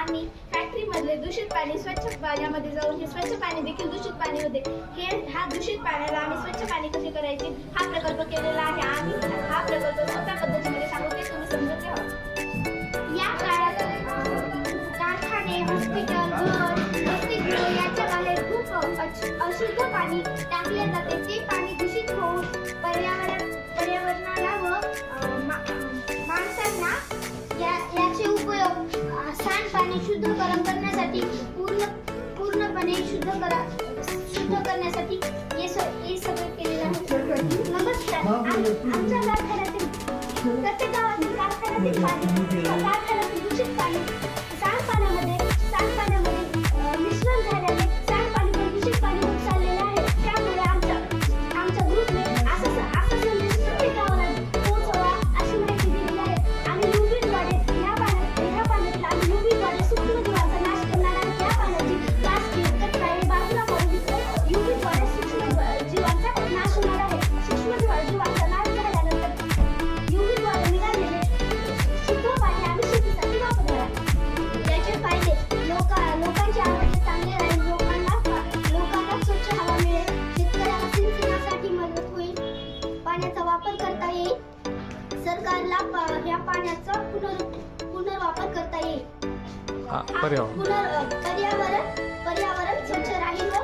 आणि फॅक्टरीमधले दूषित पाणी स्वच्छ पाण्यामध्ये जाऊन हे स्वच्छ पाणी देखील दूषित पाणी होते. हा दूषित पाण्याला आम्ही स्वच्छ पाणी कसे करायचे हा प्रकल्प केलेला आहे. आम्ही हा प्रकल्प सोप्या पद्धतीमध्ये सांगू ते तुम्ही समजून घ्यावा. या काळात कारखाने, हॉस्पिटल, वसतिगृह याच्या बाहेर खूप अशुद्ध पाणी टाकले जाते. ते पाणी दूषित होऊन पर्यावरणाला व माणसांना याचे उपयोग सांडपाणी शुद्धीकरण करण्यासाठी पूर्णपणे शुद्ध करण्यासाठी हे सगळे केलेले आहे. नमस्कार. आमच्या कारखान्यातील प्रत्येक गावातील कारखान्यातील दूषित पाणी सांडपाण्यामध्ये मिश्रण झाल्याने सांडपाणी दूषित पाणी होत चाललेले आहे. त्यामुळे आमच्या ग्रुपने असं संदेश प्रत्येक गावाला पोहोचवा अशी माहिती दिलेली आहे. आणि युव्हीद्वारे ह्या पाण्यातील आम्ही युव्हीद्वारे सूक्ष्मजीवांचा नाश करणार आहे. या पाण्याची प्लास्टिक कचरा हे बाजूला पडून युव्हीद्वारे सूक्ष्मजीवांचा नाश होणार आहे. सूक्ष्मजीवांचा नाश झाल्यानंतर युव्हीद्वारे निघालेले शुद्ध पाणी आम्ही शेतीसाठी वापरणार आहे. याचे फायदे लोकांचे आरोग्य चांगले राहील, लोकांना स्वच्छ हवा मिळेल, शेतकऱ्याला सिंचनासाठी मदत होईल, पाण्याचा वापर करता येईल, सरकारला या पाण्याचा पुनर्वापर करता येईल. पर्यावरण स्वच्छ राहील व